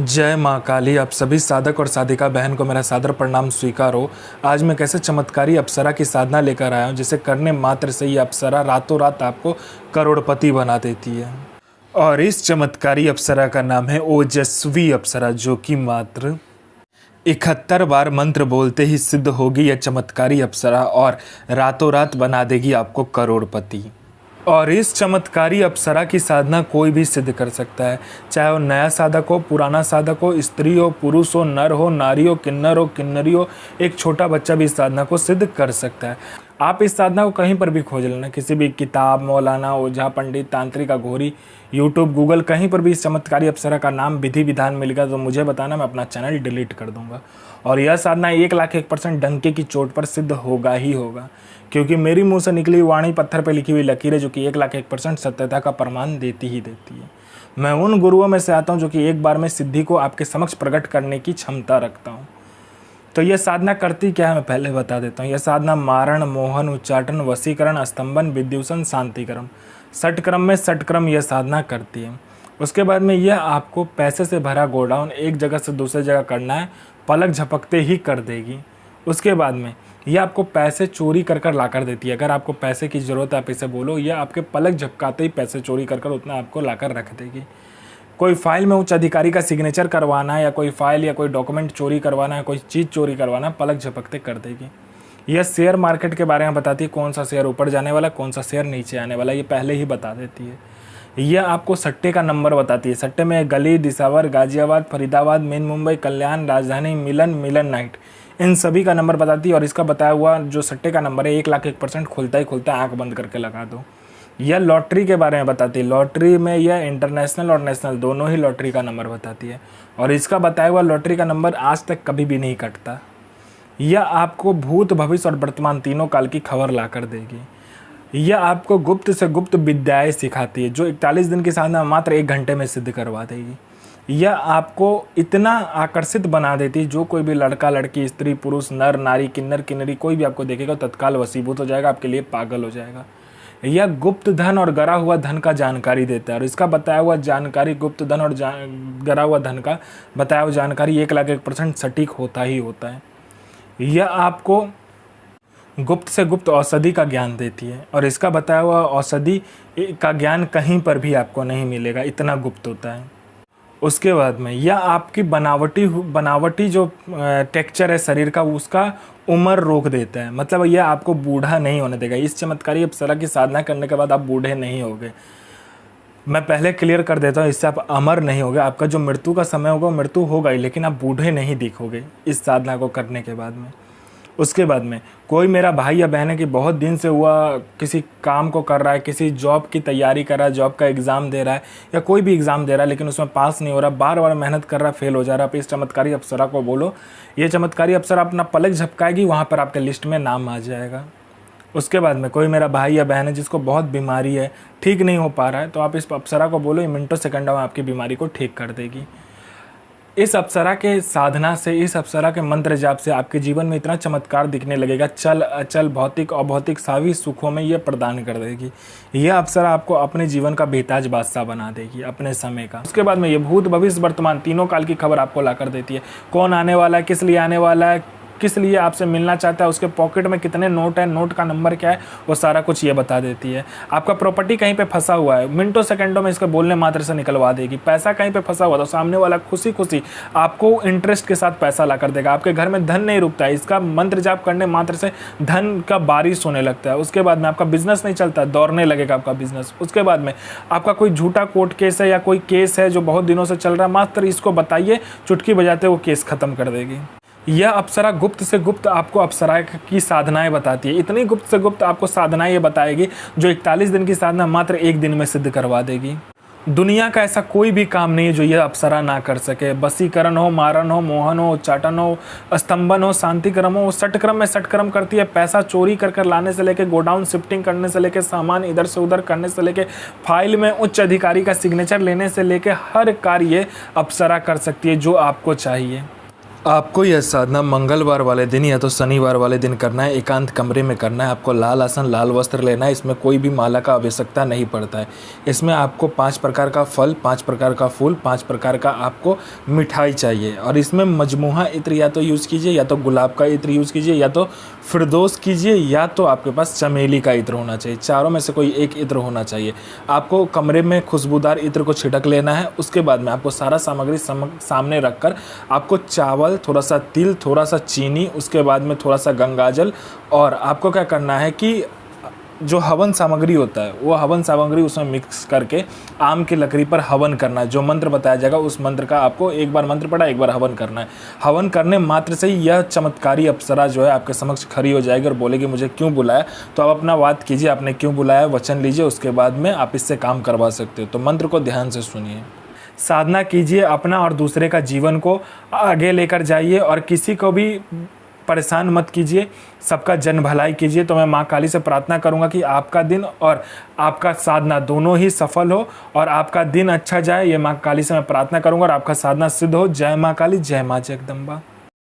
जय माँ काली। आप सभी साधक और साधिका बहन को मेरा सादर प्रणाम स्वीकार हो। आज मैं कैसे चमत्कारी अप्सरा की साधना लेकर आया हूँ जिसे करने मात्र से ही अप्सरा रातों रात आपको करोड़पति बना देती है। और इस चमत्कारी अप्सरा का नाम है ओजस्वी अप्सरा, जो कि मात्र 71 बार मंत्र बोलते ही सिद्ध होगी यह चमत्कारी अप्सरा और रातों रात बना देगी आपको करोड़पति। और इस चमत्कारी अप्सरा की साधना कोई भी सिद्ध कर सकता है, चाहे वो नया साधक हो, पुराना साधक हो, स्त्री हो, पुरुष हो, नर हो, नारी हो, किन्नरी हो, एक छोटा बच्चा भी इस साधना को सिद्ध कर सकता है। आप इस साधना को कहीं पर भी खोज लेना, किसी भी किताब, मौलाना, ओझा, पंडित, तांत्रिक, अघोरी, यूट्यूब, गूगल, कहीं पर भी इस चमत्कारी अप्सरा का नाम विधि विधान मिलेगा तो मुझे बताना, मैं अपना चैनल डिलीट कर दूंगा। और यह साधना 1,01% डंके की चोट पर सिद्ध होगा ही होगा, क्योंकि मेरी मुंह से निकली वाणी पत्थर पर लिखी हुई लकीरें जो कि 1,01% सत्यता का प्रमाण देती ही देती है। मैं उन गुरुओं में से आता हूं जो कि एक बार में सिद्धि को आपके समक्ष प्रकट करने की क्षमता रखता हूं। तो यह साधना करती क्या है मैं पहले बता देता हूँ। यह साधना मारण, मोहन, उच्चाटन, वशीकरण, स्तंभन, विद्युषण, शांतिक्रम, षटक्रम में षटक्रम यह साधना करती है। उसके बाद में यह आपको पैसे से भरा गोडाउन एक जगह से दूसरी जगह करना है, पलक झपकते ही कर देगी। उसके बाद में यह आपको पैसे चोरी कर ला कर देती है। अगर आपको पैसे की ज़रूरत है, आप इसे बोलो, यह आपके पलक झपकाते ही पैसे चोरी कर उतना आपको ला कर रख देगी। कोई फाइल में उच्च अधिकारी का सिग्नेचर करवाना है, या कोई फाइल या कोई डॉक्यूमेंट चोरी करवाना है, कोई चीज़ चोरी करवाना है, पलक झपकते कर देगी। यह शेयर मार्केट के बारे में बताती है, कौन सा शेयर ऊपर जाने वाला, कौन सा शेयर नीचे आने वाला, ये पहले ही बता देती है। यह आपको सट्टे का नंबर बताती है। सट्टे में गली, दिसावर, गाजियाबाद, फरीदाबाद, मेन मुंबई, कल्याण, राजधानी, मिलन नाइट, इन सभी का नंबर बताती है। और इसका बताया हुआ जो सट्टे का नंबर है 1,01% खुलता ही खुलता है, आँख बंद करके लगा दो। यह लॉटरी के बारे में बताती है। लॉटरी में यह इंटरनेशनल और नेशनल दोनों ही लॉटरी का नंबर बताती है। और इसका बताया हुआ लॉटरी का नंबर आज तक कभी भी नहीं कटता। यह आपको भूत, भविष्य और वर्तमान तीनों काल की खबर ला कर देगी। यह आपको गुप्त से गुप्त विद्याएं सिखाती है, जो 41 दिन की साधना मात्र 1 घंटे में सिद्ध करवा देगी। यह आपको इतना आकर्षित बना देती है, जो कोई भी लड़का, लड़की, स्त्री, पुरुष, नर, नारी, किन्नरी कोई भी आपको देखेगा तत्काल वशीभूत हो जाएगा, आपके लिए पागल हो जाएगा। यह गुप्त धन और गरा हुआ धन का जानकारी देता है। और इसका बताया हुआ जानकारी, गुप्त धन और गरा हुआ धन का बताया हुआ जानकारी 1,01% सटीक होता ही होता है। यह आपको गुप्त से गुप्त औषधि का ज्ञान देती है। और इसका बताया हुआ औषधि का ज्ञान कहीं पर भी आपको नहीं मिलेगा, इतना गुप्त होता है। उसके बाद में यह आपकी बनावटी जो टेक्सचर है शरीर का, उसका उम्र रोक देता है। मतलब यह आपको बूढ़ा नहीं होने देगा। इस चमत्कारी अप्सरा की साधना करने के बाद आप बूढ़े नहीं होगे। मैं पहले क्लियर कर देता हूँ, इससे आप अमर नहीं होगे। आपका जो मृत्यु का समय होगा मृत्यु होगा ही, लेकिन आप बूढ़े नहीं दिखोगे इस साधना को करने के बाद में। उसके बाद में कोई मेरा भाई या बहन है कि बहुत दिन से हुआ किसी काम को कर रहा है, किसी जॉब की तैयारी कर रहा है, जॉब का एग्ज़ाम दे रहा है या कोई भी एग्ज़ाम दे रहा है, लेकिन उसमें पास नहीं हो रहा, बार बार मेहनत कर रहा है, फेल हो जा रहा है। आप इस चमत्कारी अप्सरा को बोलो, ये चमत्कारी अप्सरा अपना पलक झपकाएगी, वहाँ पर आपके लिस्ट में नाम आ जाएगा। उसके बाद में कोई मेरा भाई या बहन है जिसको बहुत बीमारी है, ठीक नहीं हो पा रहा है, तो आप इस अप्सरा को बोलो, ये मिनटों सेकंडों में आपकी बीमारी को ठीक कर देगी। इस अप्सरा के साधना से, इस अप्सरा के मंत्र जाप से आपके जीवन में इतना चमत्कार दिखने लगेगा, चल अचल, भौतिक अभौतिक सभी सुखों में यह प्रदान कर देगी। यह अप्सरा आपको अपने जीवन का बेताज बादशाह बना देगी, अपने समय का। उसके बाद में ये भूत, भविष्य, वर्तमान तीनों काल की खबर आपको ला कर देती है। कौन आने वाला है, किस लिए आने वाला है, किस लिए आपसे मिलना चाहता है, उसके पॉकेट में कितने नोट है, नोट का नंबर क्या है, वो सारा कुछ ये बता देती है। आपका प्रॉपर्टी कहीं पे फंसा हुआ है, मिनटों सेकंडों में इसको बोलने मात्र से निकलवा देगी। पैसा कहीं पे फंसा हुआ तो सामने वाला खुशी खुशी आपको इंटरेस्ट के साथ पैसा ला कर देगा। आपके घर में धन नहीं रुकता है, इसका मंत्र जाप करने मात्र से धन का बारिश होने लगता है। उसके बाद में आपका बिजनेस नहीं चलता, दौड़ने लगेगा आपका बिजनेस। उसके बाद में आपका कोई झूठा कोर्ट केस है या कोई केस है जो बहुत दिनों से चल रहा है, मात्र इसको बताइए, चुटकी बजाते वो केस खत्म कर देगी। यह अप्सरा गुप्त से गुप्त आपको अप्सरा की साधनाएं बताती है। इतनी गुप्त से गुप्त आपको साधनाएं ये बताएगी जो 41 दिन की साधना मात्र 1 दिन में सिद्ध करवा देगी। दुनिया का ऐसा कोई भी काम नहीं है जो यह अप्सरा ना कर सके। वशीकरण हो, मारण हो, मोहन हो, उच्चाटन हो, स्तंभन हो, शांतिक्रम हो, षटक्रम में षटक्रम करती है। पैसा चोरी कर लाने से लेके, गोडाउन शिफ्टिंग करने से लेके, सामान इधर से उधर करने से लेके, फाइल में उच्च अधिकारी का सिग्नेचर लेने से लेके हर कार्य अप्सरा कर सकती है जो आपको चाहिए। आपको यह साधना मंगलवार वाले दिन या तो शनिवार वाले दिन करना है। एकांत कमरे में करना है। आपको लाल आसन, लाल वस्त्र लेना है। इसमें कोई भी माला का आवश्यकता नहीं पड़ता है। इसमें आपको 5 प्रकार का फल, 5 प्रकार का फूल, 5 प्रकार का आपको मिठाई चाहिए। और इसमें मजमूहा इत्र या तो यूज़ कीजिए, या तो गुलाब का इत्र यूज़ कीजिए, या तो फिरदौस कीजिए, या तो आपके पास चमेली का इत्र होना चाहिए। चारों में से कोई एक इत्र होना चाहिए। आपको कमरे में खुशबूदार इत्र को छिड़क लेना है। उसके बाद में आपको सारा सामग्री सामने रखकर आपको चावल, थोड़ा सा तिल, थोड़ा सा चीनी, उसके बाद में थोड़ा सा गंगाजल, और आपको क्या करना है कि जो हवन सामग्री होता है वो हवन सामग्री उसमें मिक्स करके आम की लकड़ी पर हवन करना है। जो मंत्र बताया जाएगा उस मंत्र का आपको एक बार मंत्र पढ़ा, एक बार हवन करना है। हवन करने मात्र से ही यह चमत्कारी अप्सरा जो है आपके समक्ष खड़ी हो जाएगी और बोलेगी मुझे क्यों बुलाया। तो आप अपना बात कीजिए, आपने क्यों बुलाया, वचन लीजिए, उसके बाद में आप इससे काम करवा सकते हो। तो मंत्र को ध्यान से सुनिए। साधना कीजिए, अपना और दूसरे का जीवन को आगे लेकर जाइए और किसी को भी परेशान मत कीजिए, सबका जन भलाई कीजिए। तो मैं माँ काली से प्रार्थना करूंगा कि आपका दिन और आपका साधना दोनों ही सफल हो और आपका दिन अच्छा जाए। ये माँ काली से मैं प्रार्थना करूंगा और आपका साधना सिद्ध हो। जय माँ काली, जय माँ जगदम्बा।